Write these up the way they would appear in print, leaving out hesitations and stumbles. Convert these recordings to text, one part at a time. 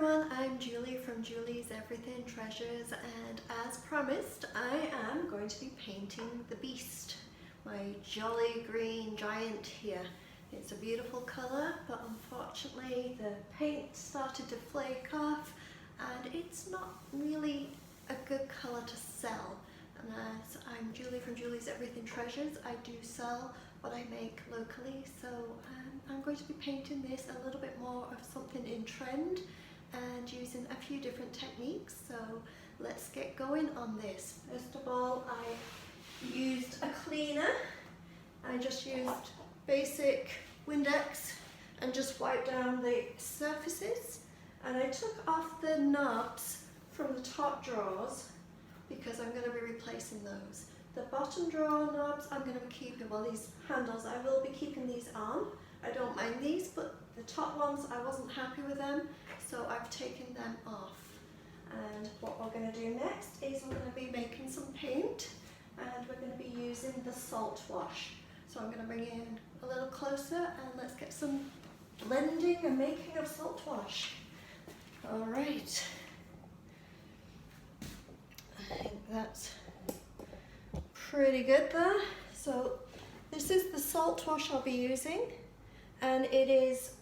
everyone, I'm Julie from Julie's Everything Treasures, and as promised I am going to be painting the beast, my jolly green giant here. It's a beautiful colour, but unfortunately the paint started to flake off and it's not really a good colour to sell. And as I'm Julie from Julie's Everything Treasures, I do sell what I make locally, so I'm going to be painting this a little bit more of something in trend and using a few different techniques. So let's get going on this. First of all, I used a cleaner. I just used basic Windex and just wiped down the surfaces, and I took off the knobs from the top drawers because I'm going to be replacing those. The bottom drawer knobs I'm going to be keeping, well, these handles, I will be keeping these on. I don't mind these, but the top ones I wasn't happy with them, so I've taken them off. And what we're going to do next is we're going to be making some paint, and we're going to be using the salt wash. So I'm going to bring it in a little closer and let's get some blending and making of salt wash. Alright, I think that's pretty good there. So this is the salt wash I'll be using, and it is,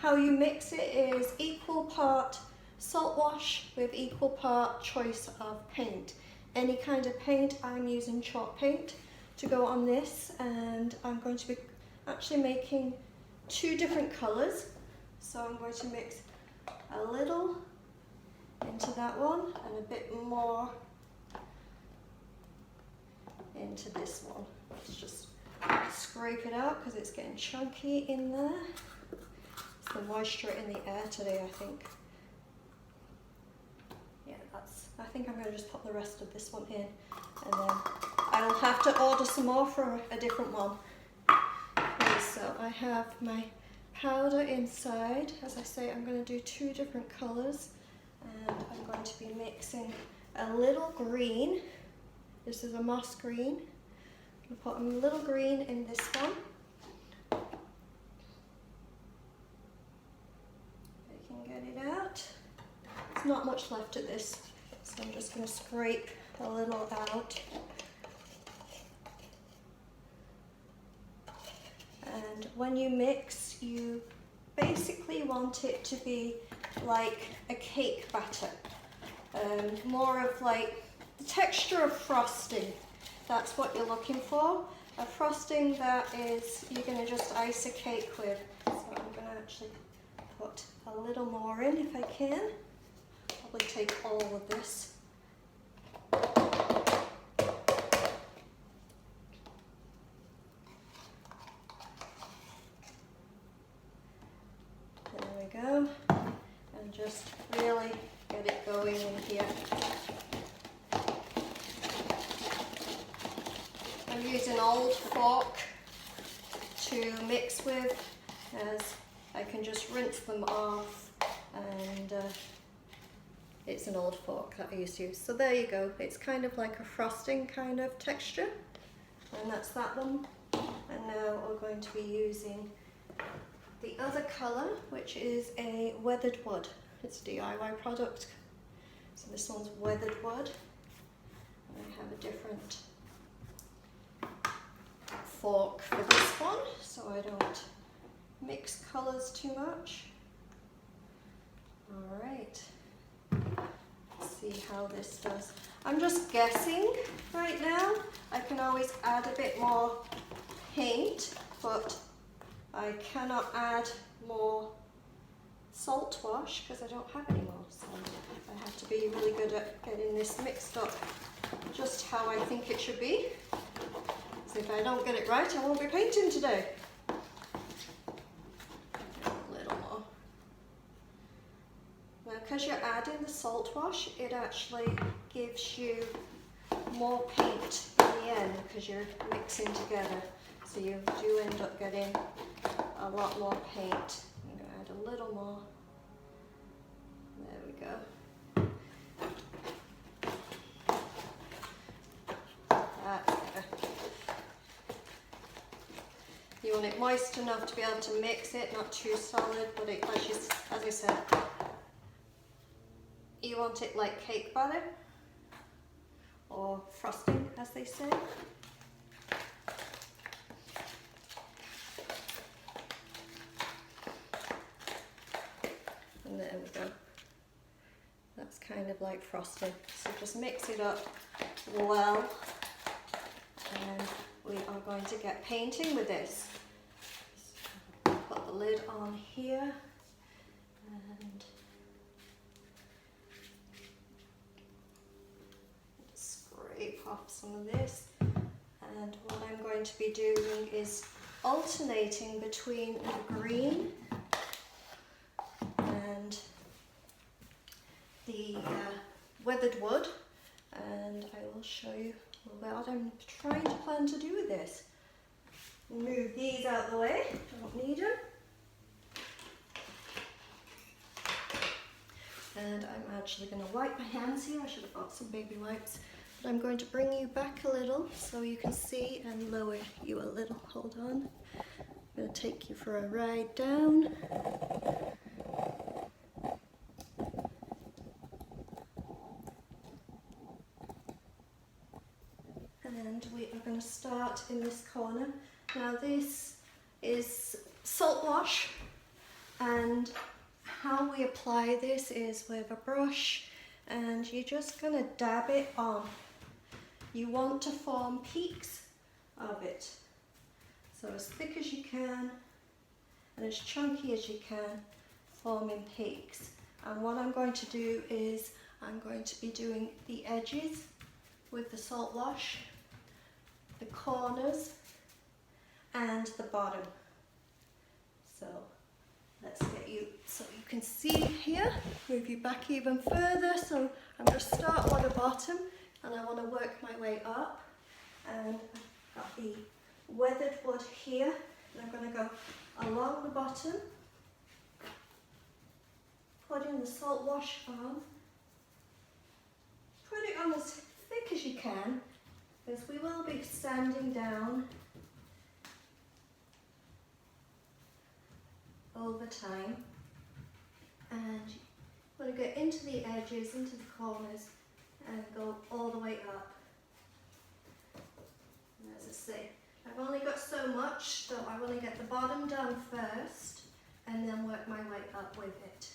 how you mix it is equal part salt wash with equal part choice of paint. Any kind of paint, I'm using chalk paint to go on this, and I'm going to be actually making two different colours. So I'm going to mix a little into that one and a bit more into this one. Let's just scrape it out because it's getting chunky in there. It's the moisture in the air today, I think. Yeah, I think I'm going to just put the rest of this one in, and then I'll have to order some more for a different one. Okay, so I have my powder inside. As I say, I'm going to do two different colours, and I'm going to be mixing a little green. This is a moss green. I'm going to put a little green in this one. I can get it out. There's not much left of this, so I'm just going to scrape a little out. And when you mix, you basically want it to be like a cake batter. More of like the texture of frosting. That's what you're looking for. A frosting that is, you're going to just ice a cake with. So I'm going to actually put a little more in if I can. Probably take all of this. There we go. And just really get it going in here. I'm using old fork to mix with, as I can just rinse them off, and it's an old fork that I used to use. So there you go, it's kind of like a frosting kind of texture, and that's that one. And now we're going to be using the other colour, which is a weathered wood. It's a DIY product. So this one's weathered wood, and I have a different fork for this one, so I don't mix colours too much. Alright, let's see how this does. I'm just guessing right now. I can always add a bit more paint, but I cannot add more salt wash because I don't have any more, so I have to be really good at getting this mixed up just how I think it should be. So if I don't get it right, I won't be painting today. A little more. Now, because you're adding the salt wash, it actually gives you more paint in the end because you're mixing together. So you do end up getting a lot more paint. I'm going to add a little more. There we go. That's better. You want it moist enough to be able to mix it, not too solid, but it, as I said, want it like cake batter or frosting, as they say. And there we go. That's kind of like frosting. So just mix it up well, and we are going to get painting with this. Put the lid on here and scrape off some of this. And what I'm going to be doing is alternating between the green and the weathered wood, and I will show you what I'm trying to plan to do with this. Move these out of the way, don't need them. And I'm actually going to wipe my hands here. I should have bought some baby wipes. But I'm going to bring you back a little so you can see, and lower you a little. Hold on. I'm going to take you for a ride down. And we are going to start in this corner. Now this is salt wash, and how we apply this is with a brush, and you're just going to dab it on. You want to form peaks of it. So as thick as you can and as chunky as you can, forming peaks. And what I'm going to do is I'm going to be doing the edges with the salt wash, the corners and the bottom. So let's get you so you can see here. Move you back even further. So I'm going to start on the bottom and I want to work my way up. And I've got the weathered wood here, and I'm going to go along the bottom, putting the salt wash on. Put it on as thick as you can, because we will be sanding down over time. And you want to go into the edges, into the corners, and go all the way up. And as I say, I've only got so much, so I want to get the bottom done first and then work my way up with it.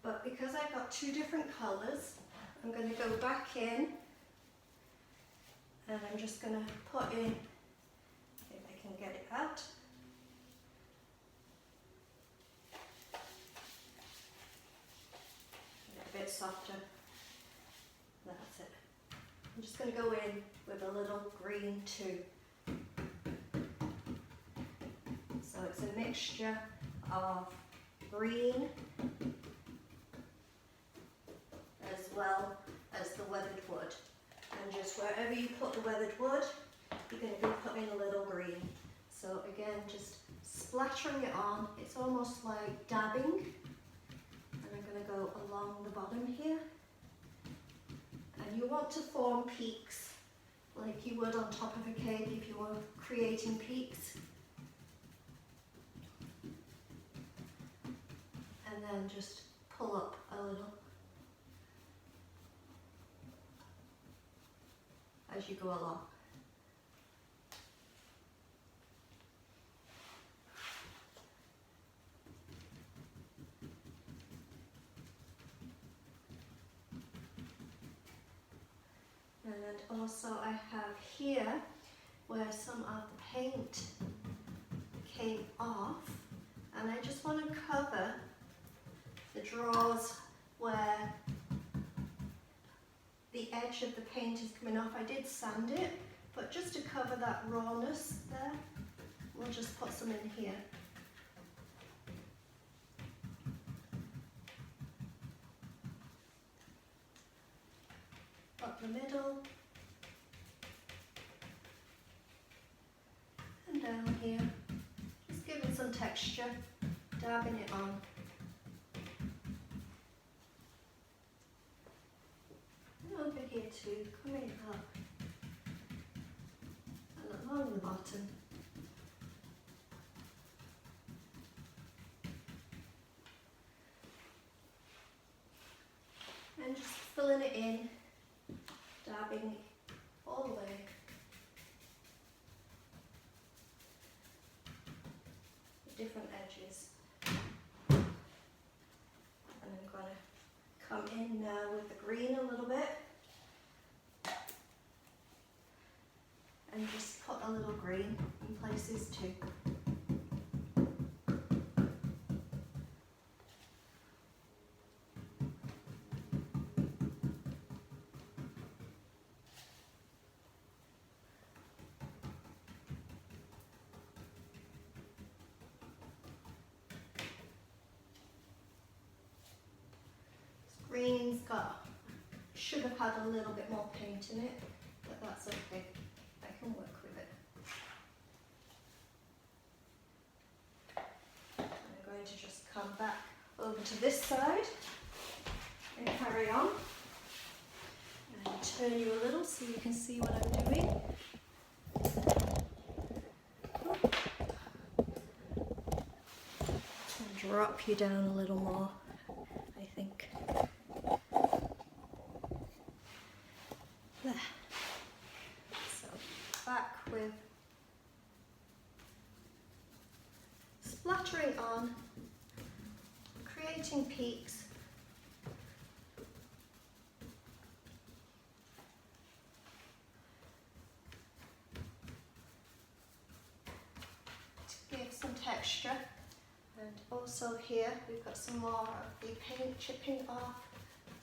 But because I've got two different colours, I'm going to go back in and I'm just going to put in, if I can get it out, a bit softer. That's it. I'm just going to go in with a little green too. So it's a mixture of green as well as the weathered wood. And just wherever you put the weathered wood, you're going to be putting a little green. So again, just splattering it on. It's almost like dabbing. And I'm going to go along the bottom here. And you want to form peaks like you would on top of a cake if you were creating peaks. And then just pull up a little as you go along. And also I have here where some of the paint came off, and I just want to cover the drawers where the edge of the paint is coming off. I did sand it, but just to cover that rawness there, we'll just put some in here. Up the middle and down here, just giving some texture, dabbing it on. And over here too, coming up and along the bottom. And in, dabbing all the way. The different edges. And I'm going to come in now with the green a little bit. And just put a little green in places too. Green's should have had a little bit more paint in it, but that's okay. I can work with it. I'm going to just come back over to this side and carry on. And turn you a little so you can see what I'm doing. And drop you down a little more, I think. There. So back with splattering on, creating peaks. To give some texture. And also here we've got some more of the paint chipping off,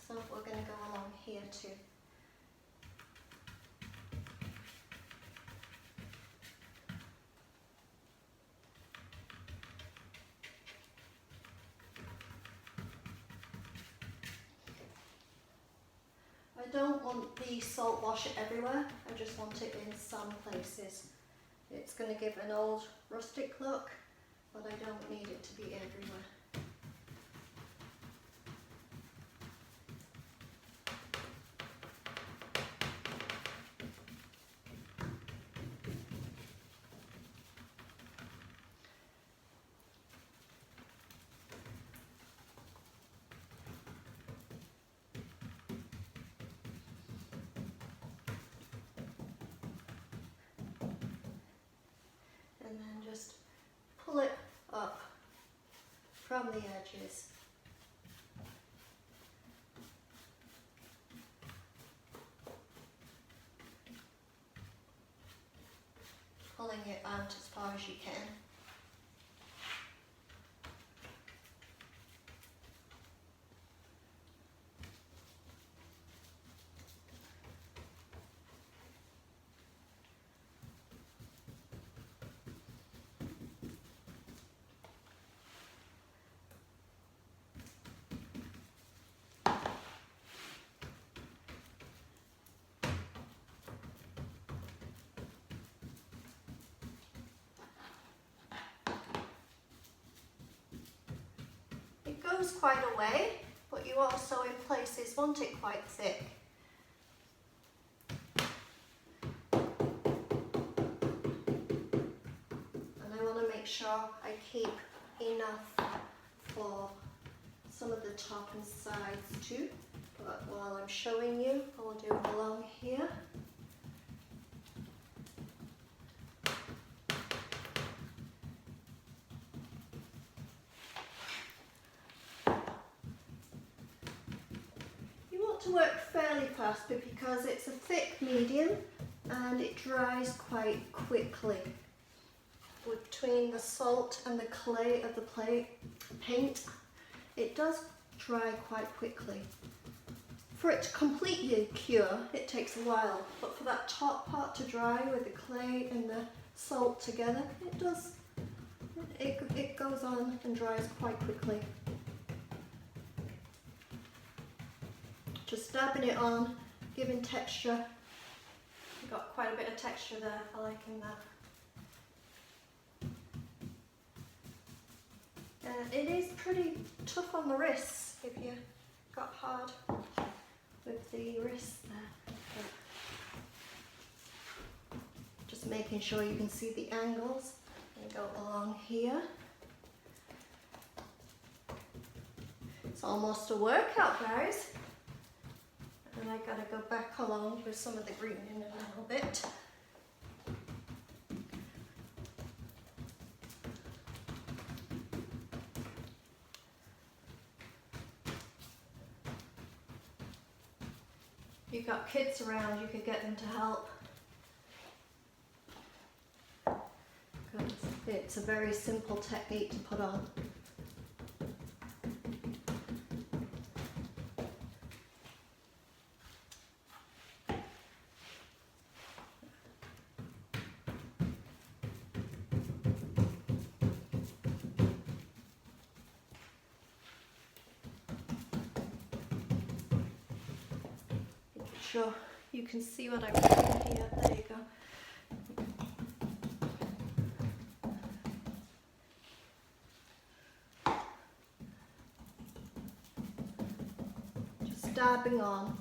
so we're going to go along here too. I don't want the salt wash everywhere, I just want it in some places. It's going to give an old rustic look, but I don't need it to be everywhere. And then just pull it up from the edges. Pulling it out as far as you can. It goes quite a way, but you also in places want it quite thick. And I want to make sure I keep enough for some of the top and sides too. But while I'm showing you, I'll do it along here. To work fairly fast, but because it's a thick medium and it dries quite quickly. Between the salt and the clay of the paint, it does dry quite quickly. For it to completely cure, it takes a while, but for that top part to dry with the clay and the salt together, it goes on and dries quite quickly. Just dabbing it on, giving texture. You've got quite a bit of texture there, I liking that. And it is pretty tough on the wrists if you got hard with the wrists there. Just making sure you can see the angles and go along here. It's almost a workout, guys. And I gotta go back along with some of the green in a little bit. If you've got kids around, you could get them to help. It's a very simple technique to put on. Sure you can see what I'm doing here. There you go. Just dabbing on.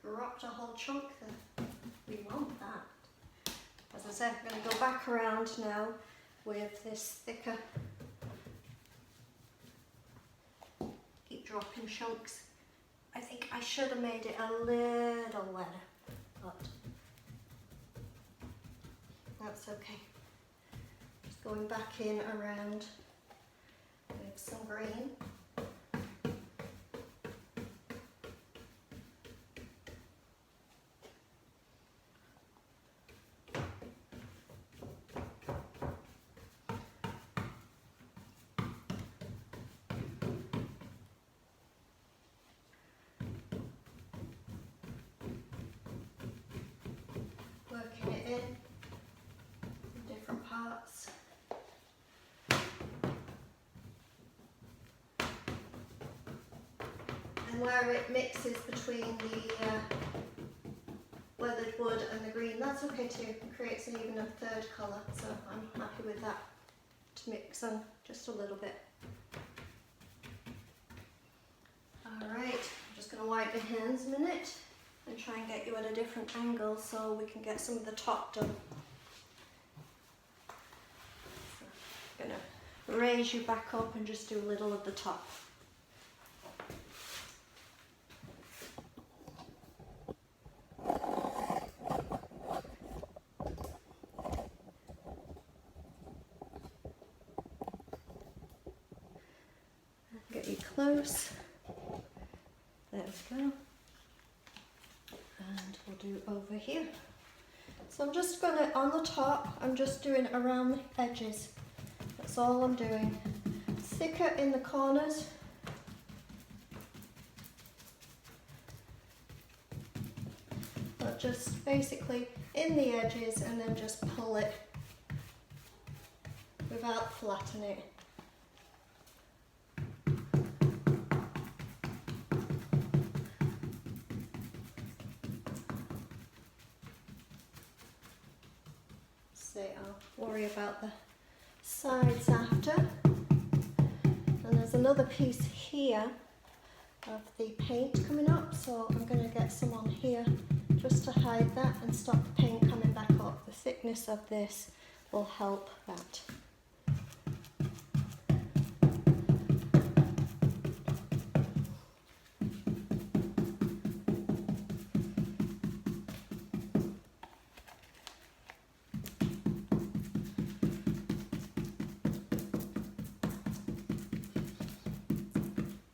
Dropped a whole chunk there. We want that. As I said, I'm going to go back around now with this thicker. Keep dropping chunks. I think I should have made it a little wetter, but that's okay. Just going back in around with some green. Working it in different parts. And where it mixes between the weathered wood and the green, that's okay too. It creates even a third colour, so I'm happy with that to mix on just a little bit. Alright, I'm just going to wipe my hands a minute and try and get you at a different angle so we can get some of the top done. So I'm going to raise you back up and just do a little of the top. Get you close. There we go. And we'll do over here. So I'm just going to, on the top, I'm just doing around the edges. That's all I'm doing. Thicker in the corners. But just basically in the edges and then just pull it without flattening it. I'll worry about the sides after. And there's another piece here of the paint coming up, so I'm going to get some on here just to hide that and stop the paint coming back up. The thickness of this will help that.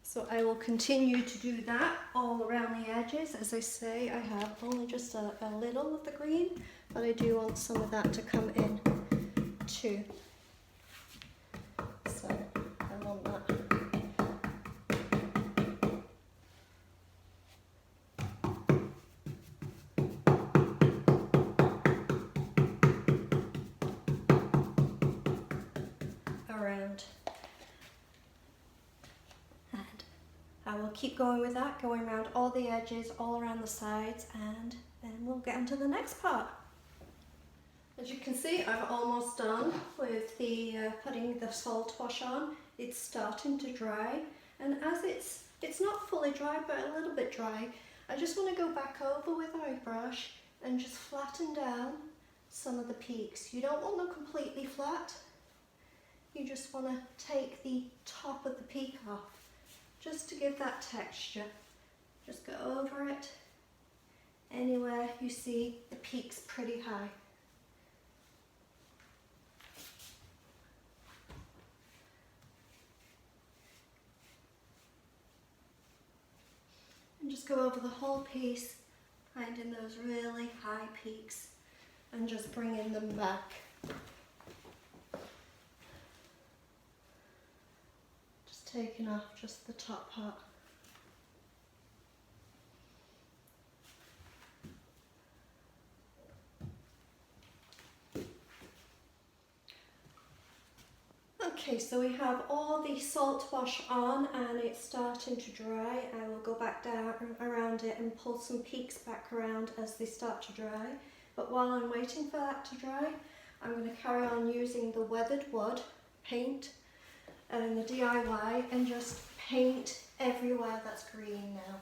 So I will continue to do that all around the edges. As I say, I have only just a little of the green, but I do want some of that to come in too. So I want that. around. And I will keep going with that, going around all the edges, all around the sides, and then we'll get on to the next part. As you can see, I'm almost done with the putting the salt wash on. It's starting to dry, and as it's not fully dry but a little bit dry, I just want to go back over with my brush and just flatten down some of the peaks. You don't want them completely flat. You just want to take the top of the peak off, just to give that texture. Just go over it anywhere you see the peaks pretty high. And just go over the whole piece, finding those really high peaks and just bringing them back. Just taking off just the top part. Okay, so we have all the salt wash on and it's starting to dry. I will go back down around it and pull some peaks back around as they start to dry. But while I'm waiting for that to dry, I'm going to carry on using the weathered wood paint and the DIY and just paint everywhere that's green now,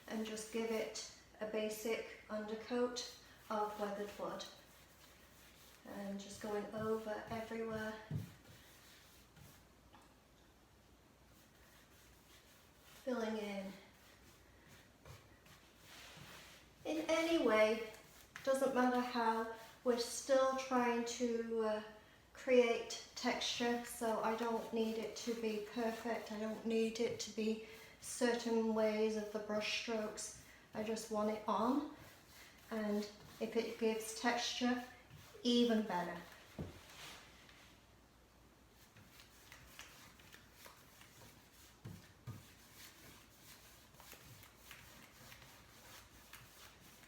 and just give it a basic undercoat of weathered wood, and just going over everywhere. Filling in any way, doesn't matter how, we're still trying to create texture, so I don't need it to be perfect, I don't need it to be certain ways of the brush strokes. I just want it on, and if it gives texture, even better.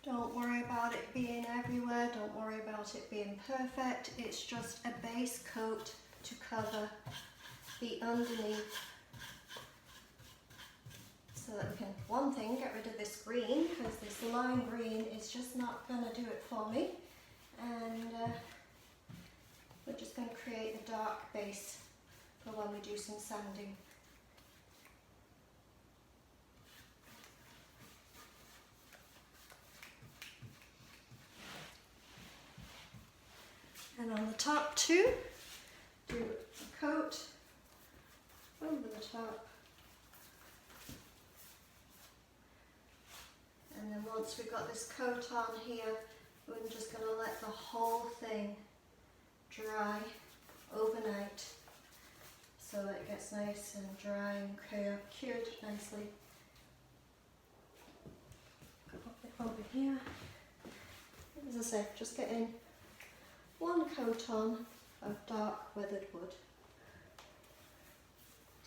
Don't worry about it being everywhere, don't worry about it being perfect, it's just a base coat to cover the underneath, so that we can, one thing, get rid of this green, because this lime green is just not going to do it for me, and we're just going to create a dark base for when we do some sanding. And on the top too, do a coat over the top. And then once we've got this coat on here, we're just going to let the whole thing dry overnight, so that it gets nice and dry and cured nicely. Got a bit over here. As I say, just getting one coat on of dark weathered wood.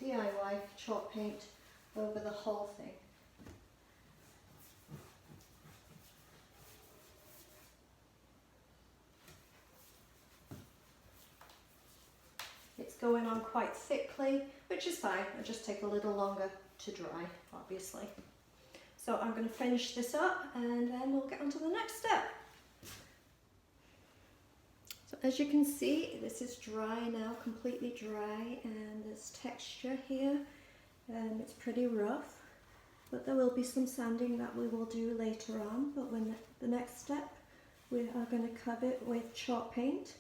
DIY chalk paint over the whole thing. It's going on quite thickly, which is fine. It'll just take a little longer to dry, obviously. So I'm going to finish this up and then we'll get on to the next step. So as you can see, this is dry now, completely dry, and there's texture here. It's pretty rough, but there will be some sanding that we will do later on. But when the next step, we are going to cover it with chalk paint.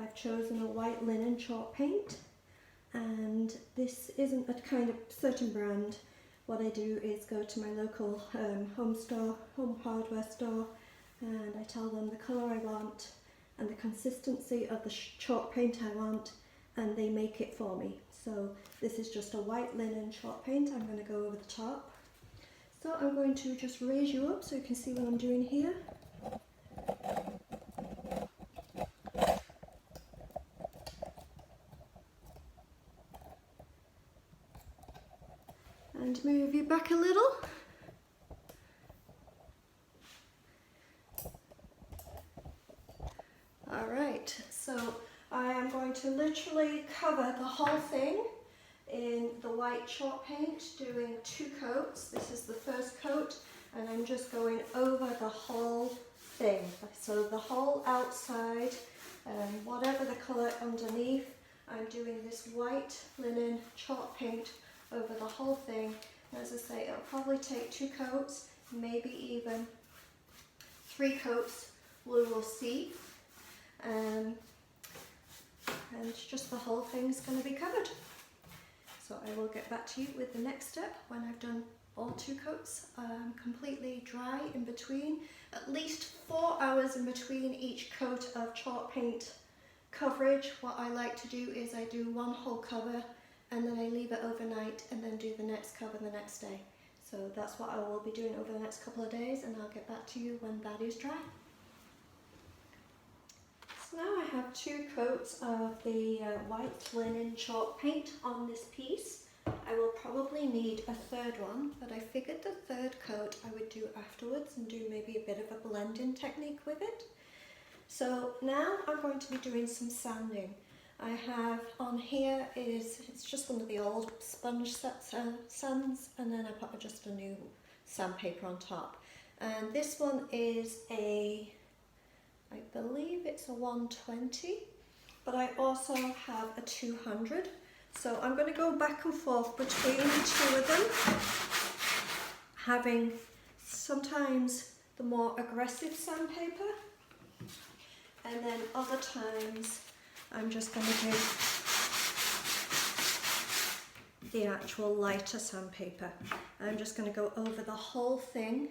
I've chosen a white linen chalk paint, and this isn't a kind of certain brand. What I do is go to my local home hardware store, and I tell them the colour I want and the consistency of the chalk paint I want, and they make it for me. So this is just a white linen chalk paint. I'm going to go over the top. So I'm going to just raise you up so you can see what I'm doing here. And move you back a little. Alright, so I am going to literally cover the whole thing in the white chalk paint, doing 2 coats. This is the first coat, and I'm just going over the whole thing. So the whole outside, whatever the colour underneath, I'm doing this white linen chalk paint over the whole thing. And as I say, it'll probably take 2 coats, maybe even 3 coats, we will see. And just the whole thing's going to be covered. So I will get back to you with the next step when I've done all 2 coats, completely dry in between, at least 4 hours in between each coat of chalk paint coverage. What I like to do is I do 1 whole cover and then I leave it overnight and then do the next cover the next day. So that's what I will be doing over the next couple of days, and I'll get back to you when that is dry. So now I have 2 coats of the white linen chalk paint on this piece. I will probably need a 3rd one, but I figured the 3rd coat I would do afterwards and do maybe a bit of a blending technique with it. So now I'm going to be doing some sanding. I have on here it's just one of the old sponge sands, and then I put just a new sandpaper on top. And this one is I believe it's a 120, but I also have a 200. So I'm going to go back and forth between the 2 of them, having sometimes the more aggressive sandpaper, and then other times I'm just going to do the actual lighter sandpaper. I'm just going to go over the whole thing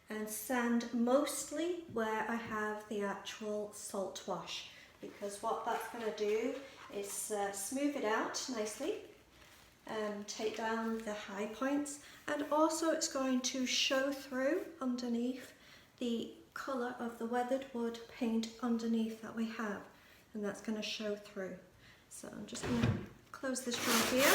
and sand mostly where I have the actual salt wash, because what that's going to do is smooth it out nicely and take down the high points, and also it's going to show through underneath the colour of the weathered wood paint underneath that we have, and that's going to show through. So I'm just going to close this drawer here.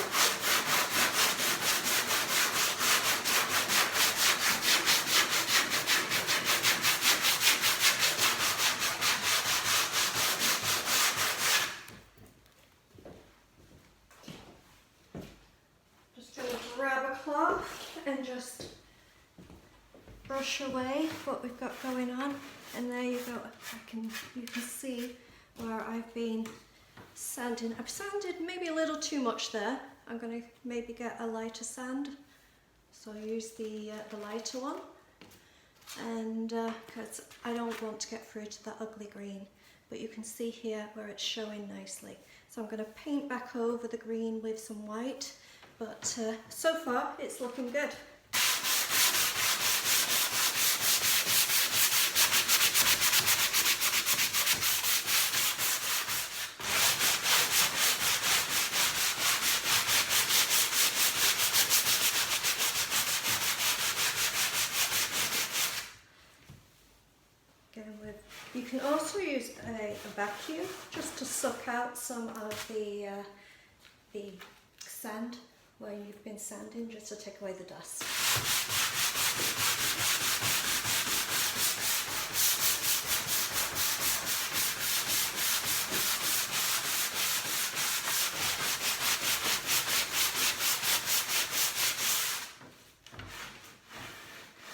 Just going to grab a cloth and just brush away what we've got going on, and there you go. You can see where I've been sanding. I've sanded maybe a little too much there. I'm going to maybe get a lighter sand, so I use the lighter one, and because I don't want to get through to that ugly green, but you can see here where it's showing nicely. So I'm going to paint back over the green with some white, but so far it's looking good. You can also use a vacuum just to suck out some of the sand where you've been sanding, just to take away the dust.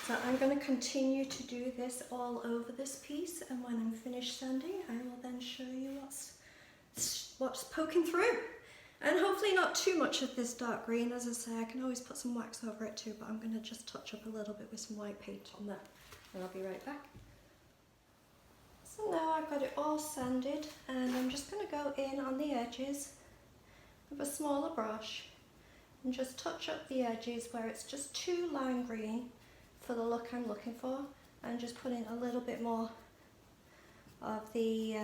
So I'm going to continue to do this all over this piece, and when I'm finished sanding I will then show you what's poking through. And hopefully not too much of this dark green. As I say, I can always put some wax over it too, but I'm going to just touch up a little bit with some white paint on that, and I'll be right back. So now I've got it all sanded, and I'm just going to go in on the edges with a smaller brush and just touch up the edges where it's just too lime green for the look I'm looking for, and just put in a little bit more of the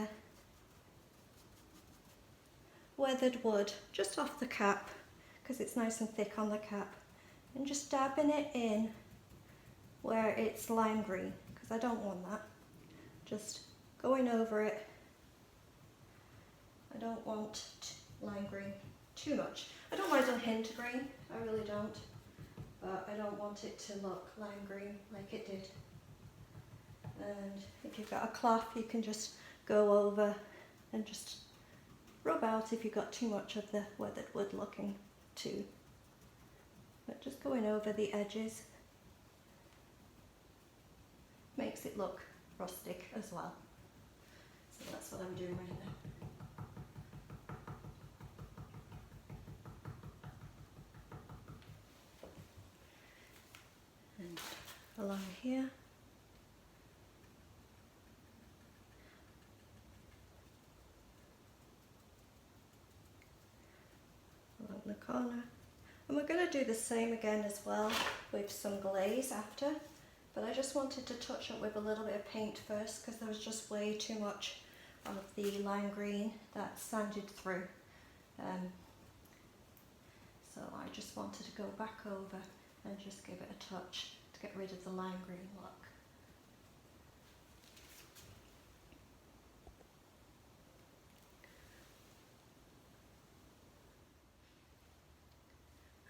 weathered wood just off the cap, because it's nice and thick on the cap, and just dabbing it in where it's lime green, because I don't want that. Just going over it. I don't want lime green too much. I don't mind a hint of green, I really don't, but I don't want it to look lime green like it did. And if you've got a cloth, you can just go over and just rub out if you've got too much of the weathered wood looking too. But just going over the edges makes it look rustic as well. So that's what I'm doing right now. And along here. Along the corner. And we're going to do the same again as well with some glaze after. But I just wanted to touch up with a little bit of paint first because there was just way too much of the lime green that sanded through. So I just wanted to go back over and just give it a touch to get rid of the lime green look.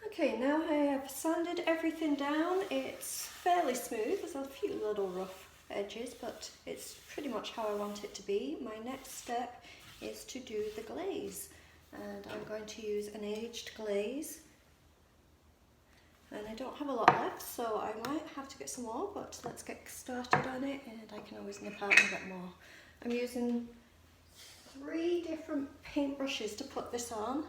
Okay, now I have sanded everything down. It's fairly smooth. There's a few little rough edges, but it's pretty much how I want it to be. My next step is to do the glaze, and I'm going to use an aged glaze. And I don't have a lot left, so I might have to get some more, but let's get started on it, and I can always nip out and get more. I'm using 3 different paint brushes to put this on.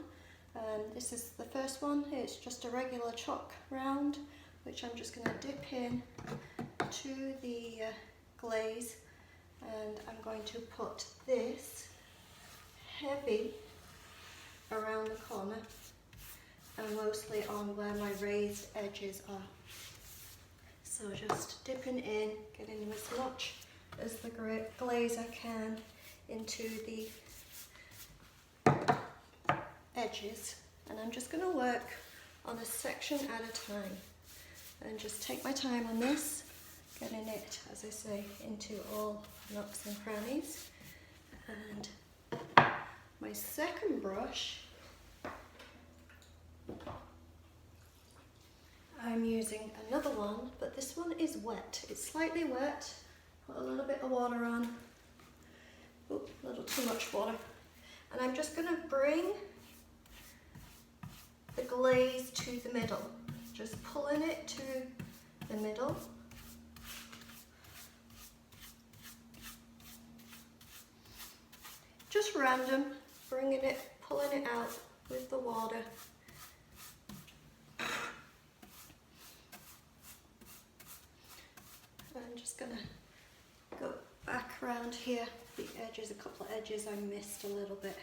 This is the first one. It's just a regular chalk round, which I'm just going to dip in to the glaze, and I'm going to put this heavy around the corner and mostly on where my raised edges are. So just dipping in, getting as much as the glaze I can into the edges, and I'm just going to work on a section at a time and just take my time on this, getting it, as I say, into all nooks and crannies. And my second brush, I'm using another one, but this one is wet. It's slightly wet. Put a little bit of water on. Oop, a little too much water. And I'm just going to bring the glaze to the middle. Just pulling it to the middle. Just random, bringing it, pulling it out with the water. I'm just gonna go back around here, the edges, a couple of edges I missed a little bit,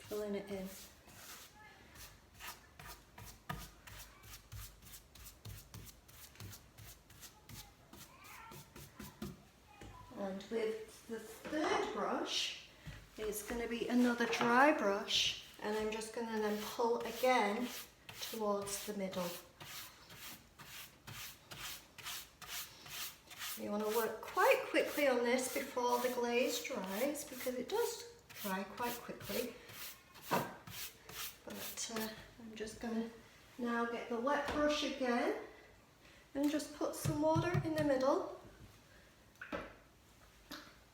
filling it in. And with the third brush, it's going to be another dry brush, and I'm just going to then pull again towards the middle. You want to work quite quickly on this before the glaze dries, because it does dry quite quickly. But I'm just going to now get the wet brush again and just put some water in the middle.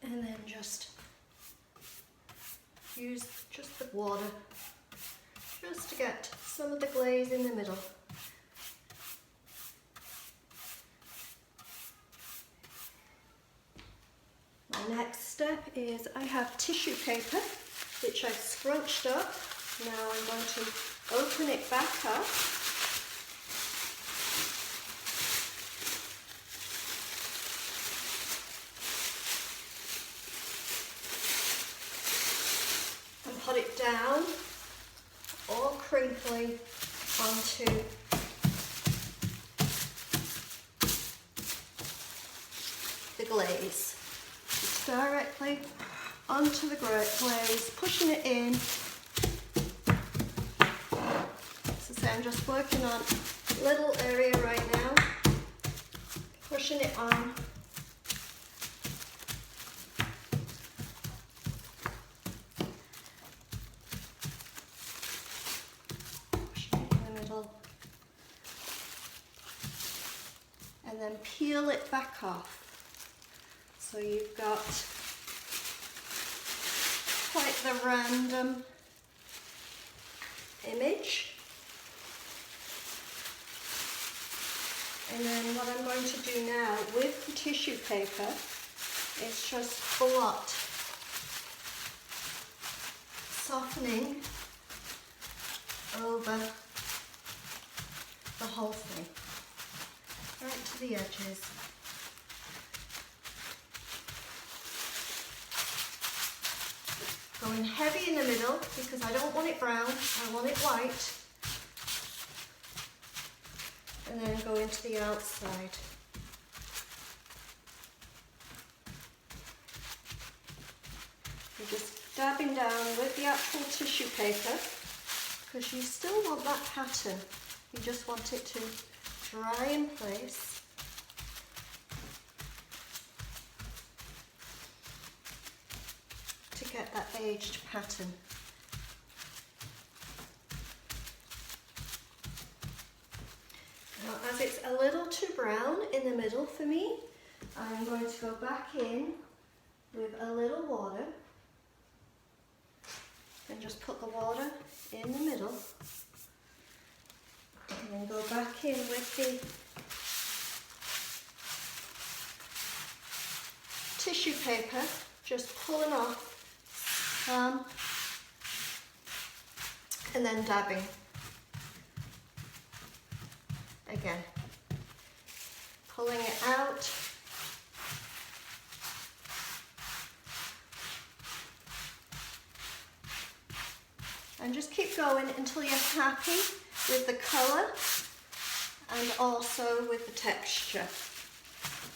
And then just use just the water just to get some of the glaze in the middle. My next step is I have tissue paper which I've scrunched up. Now I'm going to open it back up. Put it down, all crinkly, onto the glaze. Just directly onto the glaze, pushing it in. As I say, I'm just working on a little area right now, pushing it on. And then peel it back off. So you've got quite the random image. And then what I'm going to do now with the tissue paper is just blot, softening over the whole thing, right to the edges. Going heavy in the middle because I don't want it brown, I want it white. And then go into the outside. You're just dabbing down with the actual tissue paper because you still want that pattern. You just want it to dry in place. To get that aged pattern. Now, as it's a little too brown in the middle for me, I'm going to go back in with a little water and just put the water in the middle and then go back in with the tissue paper, just pulling off and then dabbing again, pulling it out, and just keep going until you're happy with the colour and also with the texture.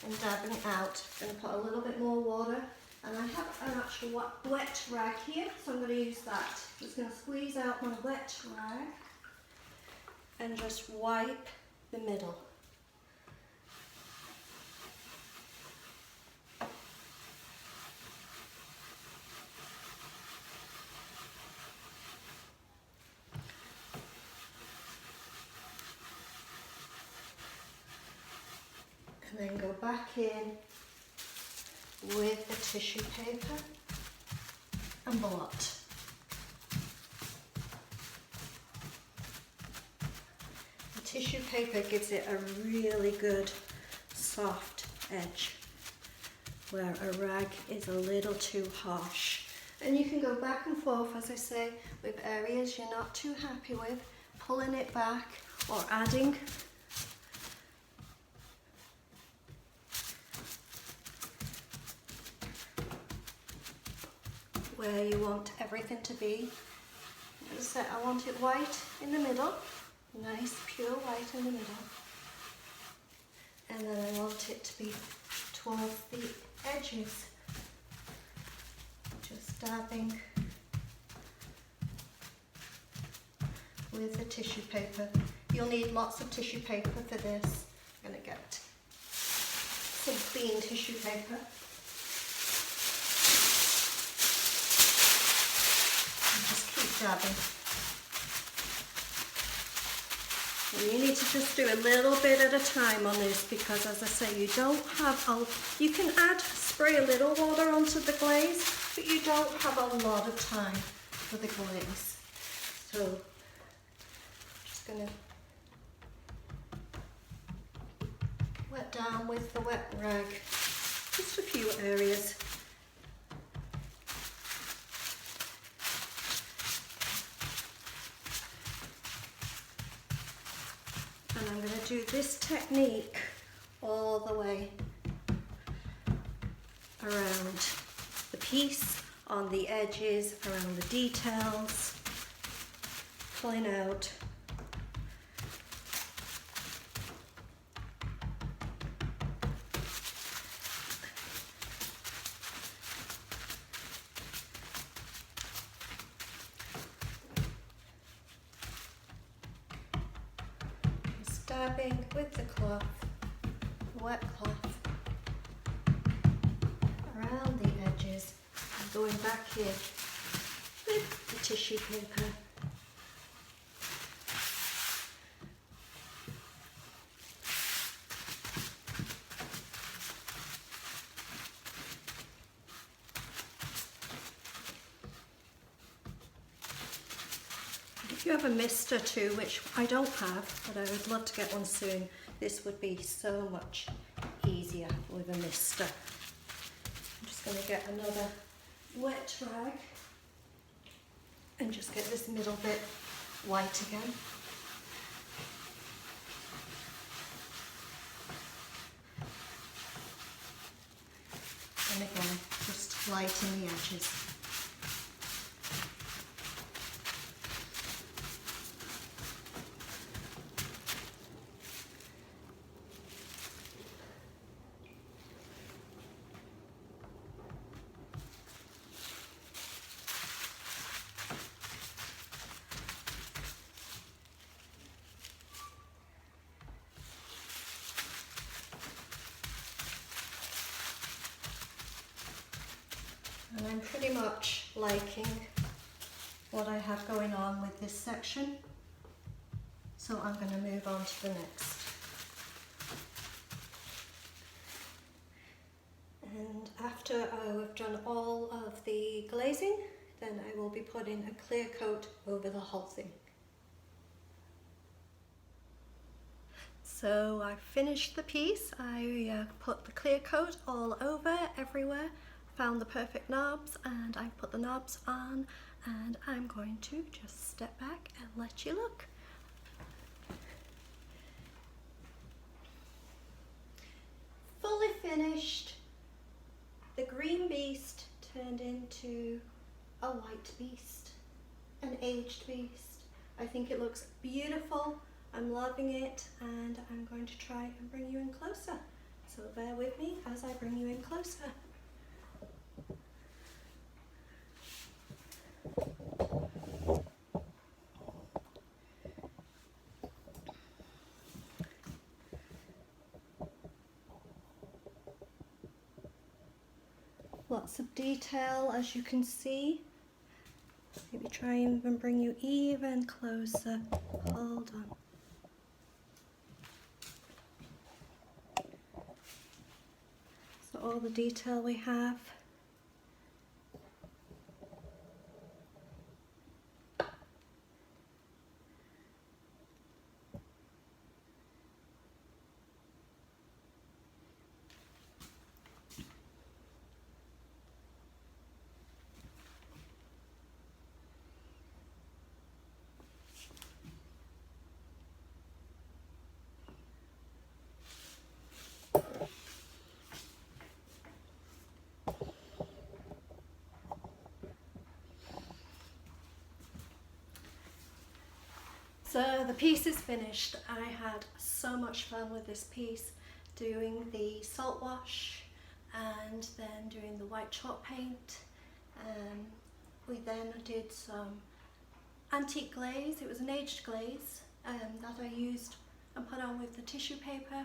And dabbing out. I'm going to put a little bit more water, and I have an actual wet rag here, so I'm going to use that. Just going to squeeze out my wet rag and just wipe the middle. And then go back in with the tissue paper and blot. The tissue paper gives it a really good soft edge where a rag is a little too harsh. And you can go back and forth, as I say, with areas you're not too happy with, pulling it back or adding. Where you want everything to be. As I said, I want it white in the middle, nice pure white in the middle, and then I want it to be towards the edges, just dabbing with the tissue paper. You'll need lots of tissue paper for this. I'm going to get some clean tissue paper. Dabbing. And you need to just do a little bit at a time on this because, as I say, you don't have you can spray a little water onto the glaze, but you don't have a lot of time for the glaze. So I'm just going to wet down with the wet rag just a few areas. And I'm going to do this technique all the way around the piece, on the edges, around the details, pulling out. Dabbing with the cloth, wet cloth, around the edges, and going back in with the tissue paper. If you have a mister too, which I don't have, but I would love to get one soon, this would be so much easier with a mister. I'm just going to get another wet rag and just get this middle bit white again. And again, just lighten the edges. And I'm pretty much liking what I have going on with this section, so I'm going to move on to the next. And after I've done all of the glazing, then I will be putting a clear coat over the whole thing. So I finished the piece. I put the clear coat all over everywhere, found the perfect knobs, and I put the knobs on, and I'm going to just step back and let you look. Fully finished. The green beast turned into a white beast, an aged beast. I think it looks beautiful. I'm loving it, and I'm going to try and bring you in closer. So bear with me as I bring you in closer. Lots of detail, as you can see. Maybe try and even bring you even closer. Hold on. So all the detail we have. So the piece is finished. I had so much fun with this piece, doing the salt wash and then doing the white chalk paint. We then did some antique glaze. It was an aged glaze that I used and put on with the tissue paper.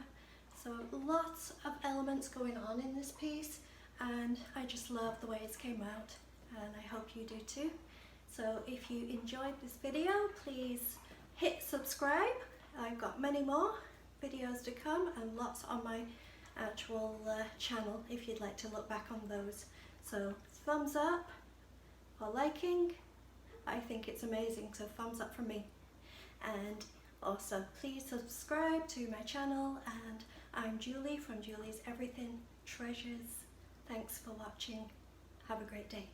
So lots of elements going on in this piece, and I just love the way it came out, and I hope you do too. So if you enjoyed this video, please hit subscribe. I've got many more videos to come and lots on my actual channel if you'd like to look back on those. So thumbs up for liking. I think it's amazing, so thumbs up from me. And also please subscribe to my channel, and I'm Julie from Julie's Everything Treasures. Thanks for watching. Have a great day.